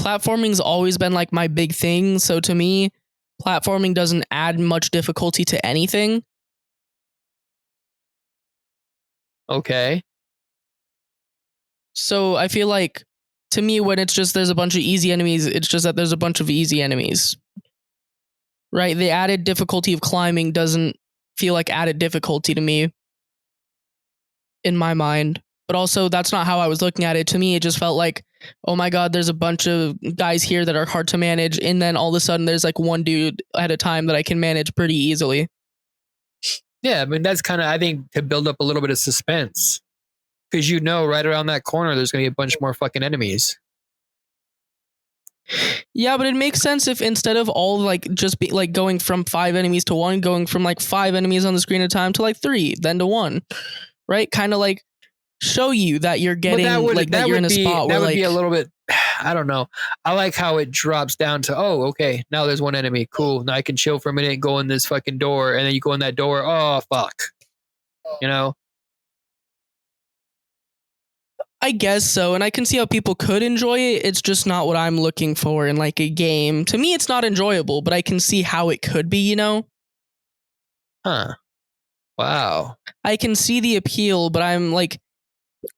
Speaker 2: platforming's always been like my big thing. So to me, platforming doesn't add much difficulty to anything.
Speaker 1: Okay.
Speaker 2: So I feel like to me, when it's just there's a bunch of easy enemies, it's just that there's a bunch of easy enemies. Right? The added difficulty of climbing doesn't feel like added difficulty to me in my mind. But also, that's not how I was looking at it. To me, it just felt like oh my god, there's a bunch of guys here that are hard to manage, and then all of a sudden there's like one dude at a time that I can manage pretty easily.
Speaker 1: Yeah, I mean that's kind of, I think, to build up a little bit of suspense, because you know right around that corner there's gonna be a bunch more fucking enemies.
Speaker 2: Yeah, but it makes sense if instead of all like just be like going from 5 enemies to 1, going from like 5 enemies on the screen at a time to like 3, then to 1, right? Kind of like show you that you're getting that you're in a spot where
Speaker 1: that would
Speaker 2: like
Speaker 1: be a little bit. I don't know. I like how it drops down to, oh, okay, now there's one enemy. Cool. Now I can chill for a minute and go in this fucking door, and then you go in that door. Oh fuck. You know.
Speaker 2: I guess so, and I can see how people could enjoy it. It's just not what I'm looking for in like a game. To me, it's not enjoyable, but I can see how it could be, you know?
Speaker 1: Huh. Wow.
Speaker 2: I can see the appeal, but I'm like,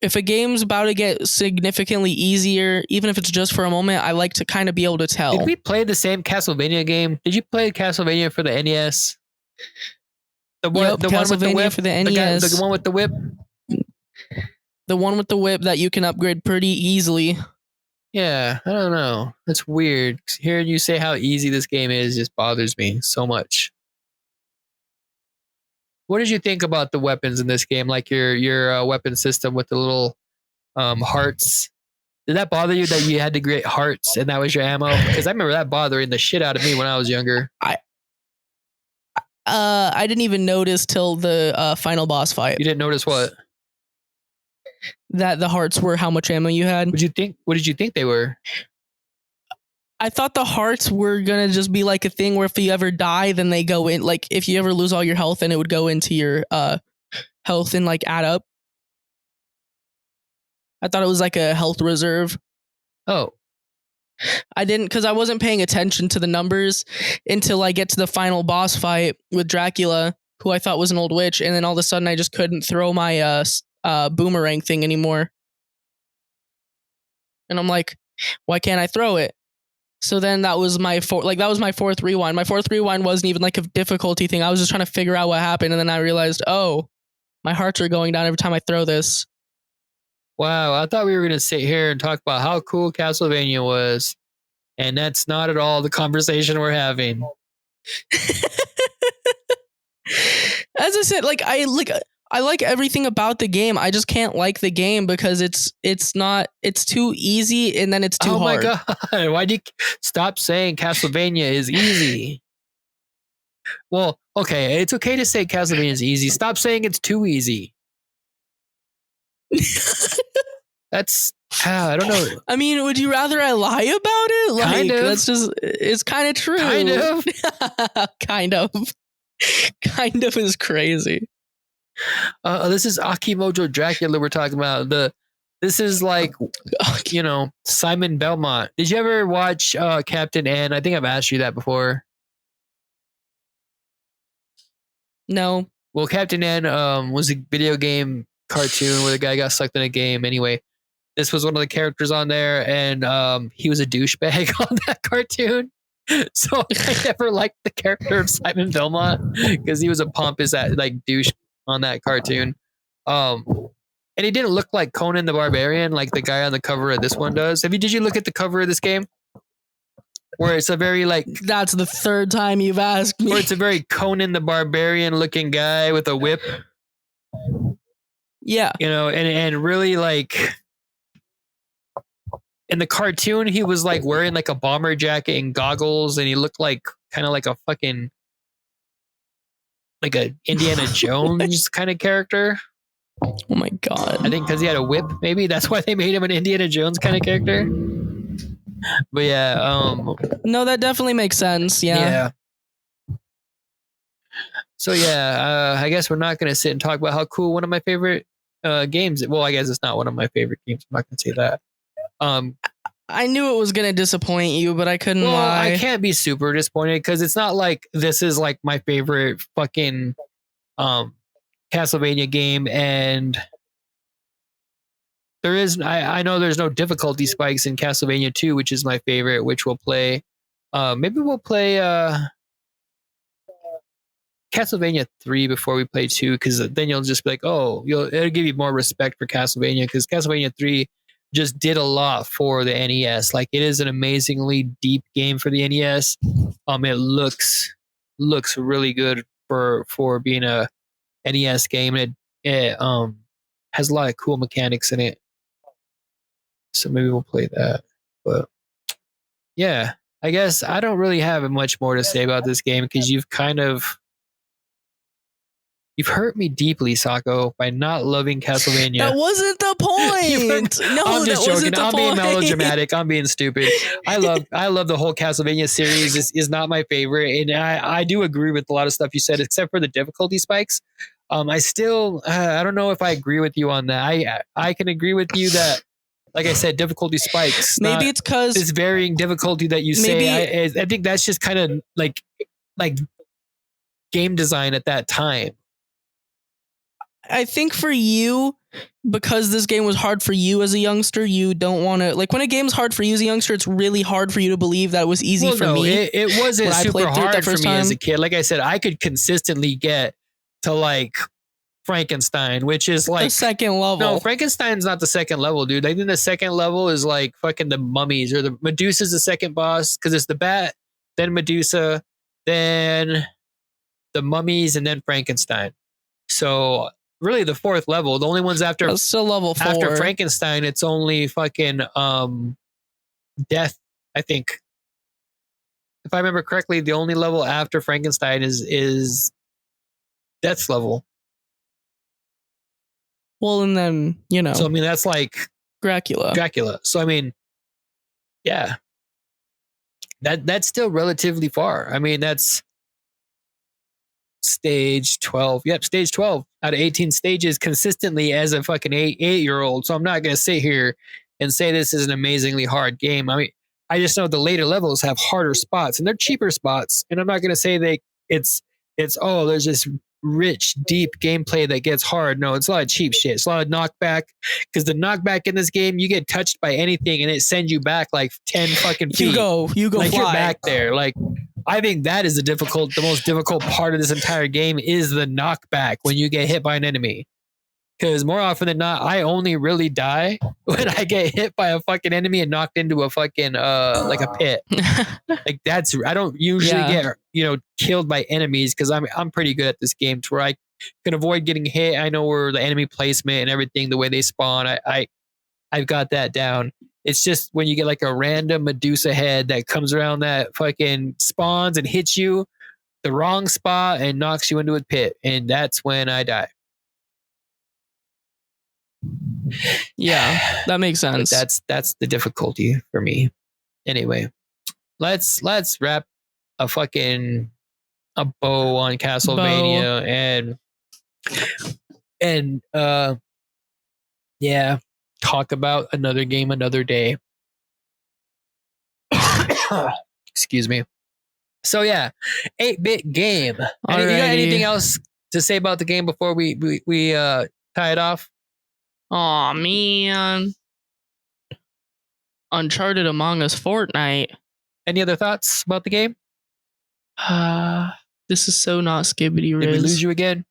Speaker 2: if a game's about to get significantly easier, even if it's just for a moment, I like to kind of be able to tell.
Speaker 1: Did we play the same Castlevania game? Did you play Castlevania for the NES? The one,
Speaker 2: yep,
Speaker 1: the one with the whip
Speaker 2: for the NES.
Speaker 1: The one with the whip.
Speaker 2: The one with the whip that you can upgrade pretty easily.
Speaker 1: Yeah, I don't know. That's weird. Hearing you say how easy this game is just bothers me so much. What did you think about the weapons in this game? Like your weapon system with the little hearts. Did that bother you that you had to create hearts and that was your ammo? Because I remember that bothering the shit out of me when I was younger.
Speaker 2: I didn't even notice till the final boss fight.
Speaker 1: You didn't notice what?
Speaker 2: That the hearts were how much ammo you had.
Speaker 1: What did you think they were?
Speaker 2: I thought the hearts were gonna just be like a thing where if you ever die, then they go in. Like if you ever lose all your health, then it would go into your health and like add up. I thought it was like a health reserve.
Speaker 1: Oh.
Speaker 2: I didn't, because I wasn't paying attention to the numbers until I get to the final boss fight with Dracula, who I thought was an old witch, and then all of a sudden I just couldn't throw my boomerang thing anymore. And I'm like, why can't I throw it? So then that was my fourth rewind. My fourth rewind wasn't even like a difficulty thing. I was just trying to figure out what happened, and then I realized, oh, my hearts are going down every time I throw this.
Speaker 1: Wow, I thought we were going to sit here and talk about how cool Castlevania was, and that's not at all the conversation we're having.
Speaker 2: As I said, I like everything about the game. I just can't like the game because it's too easy and then it's too hard.
Speaker 1: Oh my god, why'd you stop saying Castlevania is easy? Well, okay, it's okay to say Castlevania is easy. Stop saying it's too easy. That's, I don't know.
Speaker 2: I mean, would you rather I lie about it? Like,
Speaker 1: kind of.
Speaker 2: That's just, it's kind of true.
Speaker 1: Kind of.
Speaker 2: Kind of. Kind of is crazy.
Speaker 1: This is Akimoto Dracula we're talking about. This is like, you know, Simon Belmont. Did you ever watch Captain N? I think I've asked you that before.
Speaker 2: No.
Speaker 1: Well, Captain N was a video game cartoon where the guy got sucked in a game. Anyway, this was one of the characters on there, and he was a douchebag on that cartoon. So I never liked the character of Simon Belmont because he was a pompous like douche on that cartoon. And he didn't look like Conan the Barbarian like the guy on the cover of this one does. Did you look at the cover of this game? Where it's a very like...
Speaker 2: That's the third time you've asked me.
Speaker 1: Where it's a very Conan the Barbarian looking guy with a whip.
Speaker 2: Yeah.
Speaker 1: You know, and really like... In the cartoon, he was like wearing like a bomber jacket and goggles, and he looked like kind of like a fucking... like a Indiana Jones kind of character.
Speaker 2: Oh my god.
Speaker 1: I think because he had a whip, maybe that's why they made him an Indiana Jones kind of character. But yeah,
Speaker 2: no, that definitely makes sense. Yeah.
Speaker 1: So yeah, I guess we're not going to sit and talk about how cool one of my favorite games. Well, I guess it's not one of my favorite games. I'm not going to say that.
Speaker 2: I knew it was going to disappoint you, but I couldn't lie.
Speaker 1: I can't be super disappointed because it's not like this is like my favorite fucking Castlevania game, and there is I know there's no difficulty spikes in Castlevania 2, which is my favorite, which we'll play. Maybe we'll play Castlevania 3 before we play 2, because then you'll just be like, oh, it'll give you more respect for Castlevania, because Castlevania 3 just did a lot for the NES. Like it is an amazingly deep game for the NES. It looks really good for being a NES game, and it has a lot of cool mechanics in it. So maybe we'll play that. But yeah, I guess I don't really have much more to say about this game because you've hurt me deeply, Sako, by not loving Castlevania.
Speaker 2: That wasn't the point. No,
Speaker 1: I'm just
Speaker 2: that
Speaker 1: joking.
Speaker 2: wasn't the
Speaker 1: I'm
Speaker 2: point.
Speaker 1: being melodramatic. I'm being stupid. I love the whole Castlevania series. Is not my favorite, and I do agree with a lot of stuff you said, except for the difficulty spikes. I still I don't know if I agree with you on that. I can agree with you that, like I said, difficulty spikes.
Speaker 2: Maybe it's because
Speaker 1: this varying difficulty that you say. I think that's just kind of like game design at that time.
Speaker 2: I think for you, because this game was hard for you as a youngster, you don't want to, like, when a game's hard for you as a youngster, it's really hard for you to believe that it was easy for me.
Speaker 1: It wasn't super hard for me as a kid. Like I said, I could consistently get to like Frankenstein, which is like
Speaker 2: the second level.
Speaker 1: No, Frankenstein's not the second level, dude. I think the second level is like fucking the mummies, or the Medusa's the second boss, because it's the bat, then Medusa, then the mummies, and then Frankenstein. So really the fourth level, the only ones after
Speaker 2: That's still level 4.
Speaker 1: After Frankenstein, it's only fucking death, I think. If I remember correctly, the only level after Frankenstein is Death's level.
Speaker 2: Well, and then, you know.
Speaker 1: So I mean that's like
Speaker 2: Dracula.
Speaker 1: So I mean, yeah. That's still relatively far. I mean, that's stage 12. Yep, stage 12 out of 18 stages consistently as a fucking 8-year-old. So I'm not going to sit here and say this is an amazingly hard game. I mean, I just know the later levels have harder spots and they're cheaper spots. And I'm not going to say it's there's this rich, deep gameplay that gets hard. No, it's a lot of cheap shit. It's a lot of knockback, because the knockback in this game, you get touched by anything and it sends you back like 10 fucking feet.
Speaker 2: You go
Speaker 1: like
Speaker 2: fly.
Speaker 1: You're back there. Like, I think that is the most difficult part of this entire game is the knockback when you get hit by an enemy. Because more often than not, I only really die when I get hit by a fucking enemy and knocked into a fucking like a pit. Like I don't usually get killed by enemies, because I'm pretty good at this game to where I can avoid getting hit. I know where the enemy placement and everything, the way they spawn. I've got that down. It's just when you get like a random Medusa head that comes around that fucking spawns and hits you the wrong spot and knocks you into a pit, and that's when I die.
Speaker 2: Yeah, that makes sense.
Speaker 1: But that's the difficulty for me. Anyway, let's wrap a bow on Castlevania and talk about another game another day. Excuse me. So yeah, 8-bit game. You got anything else to say about the game before we tie it off?
Speaker 2: Aw, man. Uncharted Among Us Fortnite.
Speaker 1: Any other thoughts about the game?
Speaker 2: This is so not Skibbity Riz.
Speaker 1: Did we lose you again?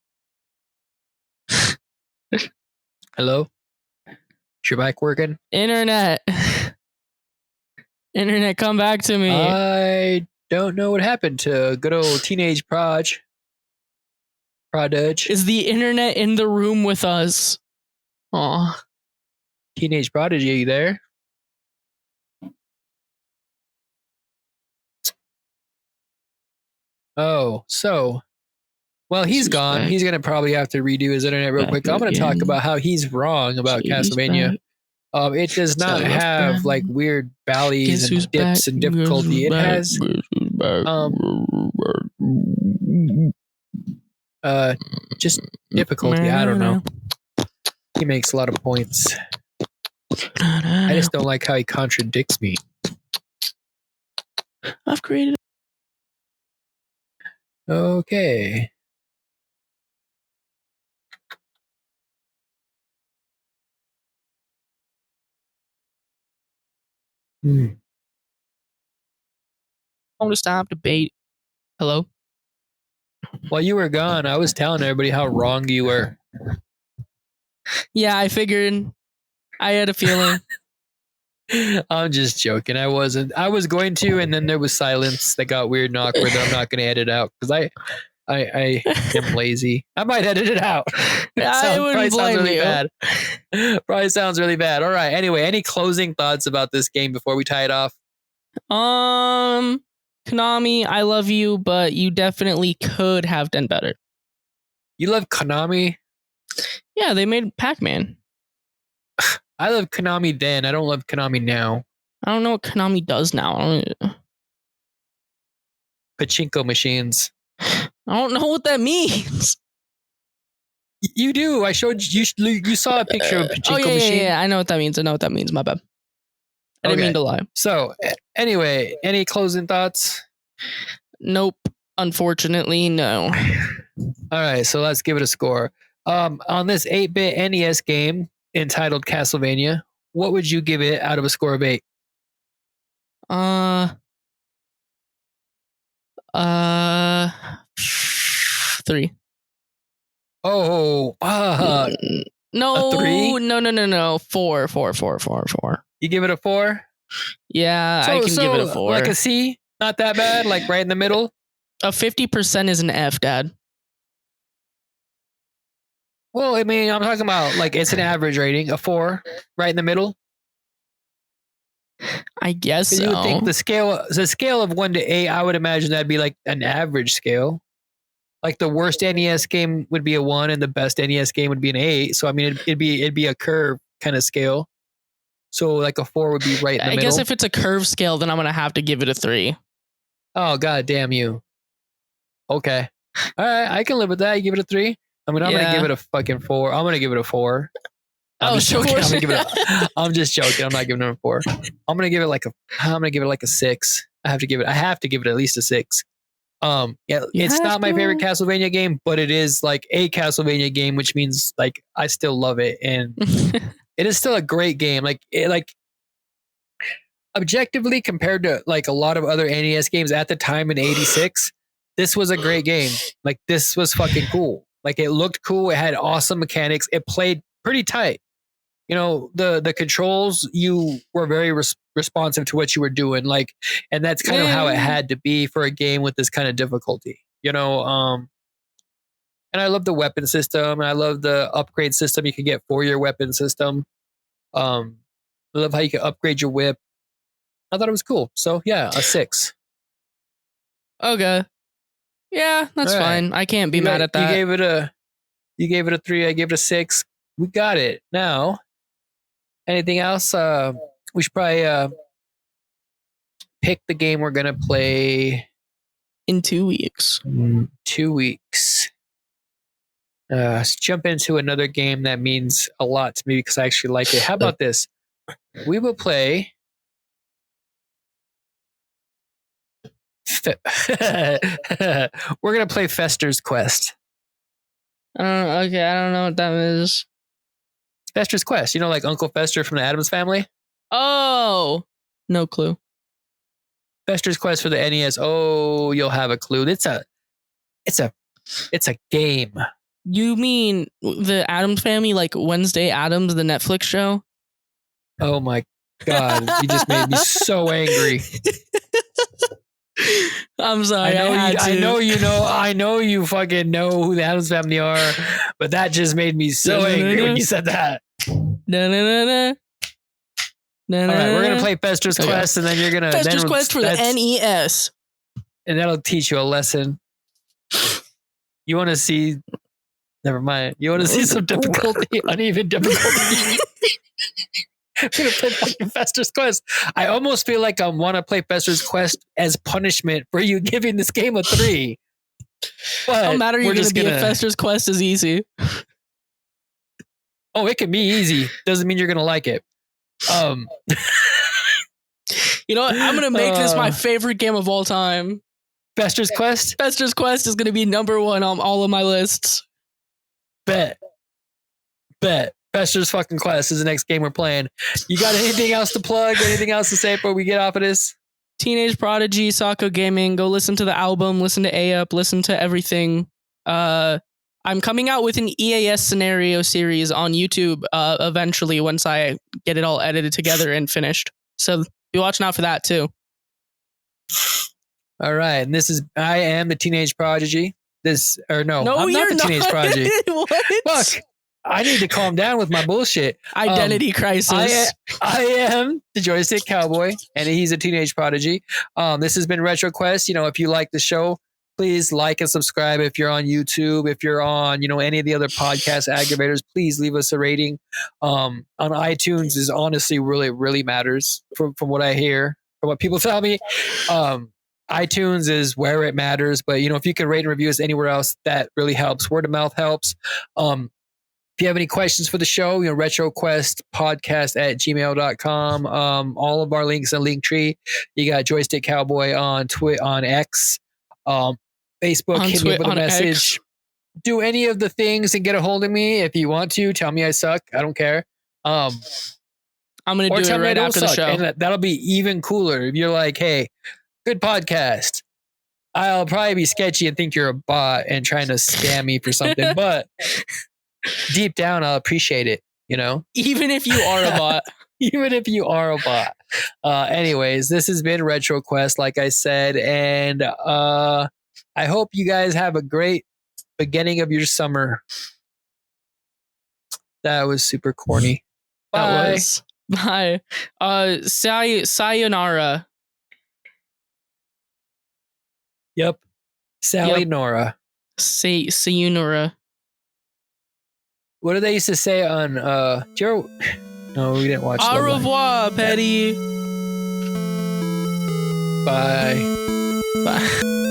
Speaker 1: Hello? Is your mic working?
Speaker 2: Internet, come back to me.
Speaker 1: I don't know what happened to good old teenage Prodigy.
Speaker 2: Is the internet in the room with us? Aw.
Speaker 1: Teenage Prodigy, are you there? Oh, so. Well, he's gone. He's going to probably have to redo his internet real quick. I'm going to talk about how he's wrong about Castlevania. It does not have like weird valleys and dips and difficulty. It has just difficulty. I don't know. He makes a lot of points. I just don't like how he contradicts me.
Speaker 2: I've created.
Speaker 1: Okay.
Speaker 2: I'm gonna stop debate. Hello?
Speaker 1: While you were gone, I was telling everybody how wrong you were.
Speaker 2: Yeah, I figured. I had a feeling.
Speaker 1: I'm just joking. I wasn't. I was going to, and then there was silence that got weird and awkward that I'm not going to edit out because I am lazy. I might edit it out.
Speaker 2: I wouldn't blame
Speaker 1: really
Speaker 2: you.
Speaker 1: bad. Probably sounds really bad. All right. Anyway, any closing thoughts about this game before we tie it off?
Speaker 2: Konami, I love you, but you definitely could have done better.
Speaker 1: You love Konami?
Speaker 2: Yeah, they made Pac-Man.
Speaker 1: I love Konami then. I don't love Konami now.
Speaker 2: I don't know what Konami does now.
Speaker 1: Pachinko machines.
Speaker 2: I don't know what that means.
Speaker 1: You do. I showed you. You saw a picture of a pachinko machine.
Speaker 2: Yeah. I know what that means. My bad. I didn't mean to lie.
Speaker 1: So, anyway, any closing thoughts?
Speaker 2: Nope. Unfortunately, no.
Speaker 1: All right, so let's give it a score. On this 8-bit NES game entitled Castlevania, what would you give it out of a score of 8?
Speaker 2: 3.
Speaker 1: Oh,
Speaker 2: no,
Speaker 1: a 3?
Speaker 2: No. 4.
Speaker 1: You give it a 4?
Speaker 2: Yeah, I can give it a 4.
Speaker 1: Like a C? Not that bad, like right in the middle?
Speaker 2: A 50% is an F, Dad.
Speaker 1: Well, I mean, I'm talking about like it's an average rating, a 4, right in the middle.
Speaker 2: I guess so.
Speaker 1: You would think the scale of 1 to 8, I would imagine that'd be like an average scale. Like the worst NES game would be a 1 and the best NES game would be an 8. So I mean it'd be a curve kind of scale. So like a 4 would be right in the middle.
Speaker 2: I guess if it's a curve scale, then I'm gonna have to give it a 3.
Speaker 1: Oh, god damn you. Okay. All right, I can live with that. You give it a 3? I mean, I'm going to give it a fucking 4. I'm going to give it a 4. I'm just joking. I'm just joking. I'm not giving it a 4. I'm going to give it like a 6. I have to give it at least a 6. Yeah, it's not my favorite Castlevania game, but it is like a Castlevania game, which means like I still love it and it is still a great game. Like objectively compared to like a lot of other NES games at the time in 86, this was a great game. Like this was fucking cool. Like it looked cool. It had awesome mechanics. It played pretty tight. You know, the controls, you were very responsive to what you were doing. Like, and that's kind of how it had to be for a game with this kind of difficulty, you know? And I love the weapon system. And I love the upgrade system you can get for your weapon system. I love how you can upgrade your whip. I thought it was cool. So yeah, a 6.
Speaker 2: Okay. Yeah, that's fine. I can't be mad at that.
Speaker 1: You gave it a 3. I gave it a 6. We got it. Now, anything else? We should probably pick the game we're gonna play
Speaker 2: in 2 weeks.
Speaker 1: 2 weeks. Let's jump into another game that means a lot to me because I actually like it. How about this? We will play. We're gonna play Fester's Quest.
Speaker 2: Okay, I don't know what that is.
Speaker 1: Fester's Quest. You know, like Uncle Fester from the Addams Family?
Speaker 2: Oh, no clue.
Speaker 1: Fester's Quest for the NES. Oh, you'll have a clue. It's a game.
Speaker 2: You mean the Addams Family, like Wednesday Addams, the Netflix show?
Speaker 1: Oh my God. You just made me so angry.
Speaker 2: I'm sorry.
Speaker 1: I know you fucking know who the Addams Family are, but that just made me so angry when you said that. All right, we're gonna play Fester's Quest, and then you're gonna
Speaker 2: Fester's Quest for the NES,
Speaker 1: and that'll teach you a lesson. You want to see? Never mind. You want to see some difficulty, uneven difficulty? I'm gonna play fucking Fester's Quest. I almost feel like I want to play Fester's Quest as punishment for you giving this game a 3. But
Speaker 2: no matter you're gonna be if Fester's Quest is easy.
Speaker 1: Oh, it can be easy. Doesn't mean you're gonna like it.
Speaker 2: You know what? I'm gonna make this my favorite game of all time.
Speaker 1: Fester's Quest?
Speaker 2: Fester's Quest is gonna be number 1 on all of my lists.
Speaker 1: Bet. Fester's fucking Quest is the next game we're playing. You got anything else to plug? Anything else to say before we get off of this?
Speaker 2: Teenage Prodigy, Socko Gaming. Go listen to the album, listen to A-Up, listen to everything. I'm coming out with an EAS scenario series on YouTube eventually once I get it all edited together and finished. So be watching out for that too.
Speaker 1: All right, and I am the Teenage Prodigy. I'm not
Speaker 2: you're
Speaker 1: the Teenage Prodigy.
Speaker 2: What?
Speaker 1: Fuck, I need to calm down with my bullshit.
Speaker 2: Identity crisis.
Speaker 1: I am the Joystick Cowboy, and he's a Teenage Prodigy. This has been RetroQuest. If you like the show, please like and subscribe. If you're on YouTube, if you're on, any of the other podcast aggregators, please leave us a rating. On iTunes is honestly really, really matters from what I hear, from what people tell me. iTunes is where it matters, but if you can rate and review us anywhere else, that really helps. Word of mouth helps. If you have any questions for the show, retroquestpodcast@gmail.com. All of our links and linktree. You got Joystick Cowboy on X, Facebook. Hit me up with a message. X. Do any of the things and get a hold of me if you want to. Tell me I suck. I don't care. I'm
Speaker 2: gonna do it right after the show,
Speaker 1: and that'll be even cooler. If you're like, hey, good podcast, I'll probably be sketchy and think you're a bot and trying to scam me for something, but deep down, I'll appreciate it,
Speaker 2: even if you are a bot.
Speaker 1: Even if you are a bot. Anyways, this has been RetroQuest, like I said, and I hope you guys have a great beginning of your summer. That was super corny. Bye.
Speaker 2: Bye. Sayonara.
Speaker 1: Yep. Sally Nora.
Speaker 2: Sayonara.
Speaker 1: What did they used to say on no, we didn't watch
Speaker 2: Au revoir, Petty.
Speaker 1: Bye.
Speaker 2: Bye.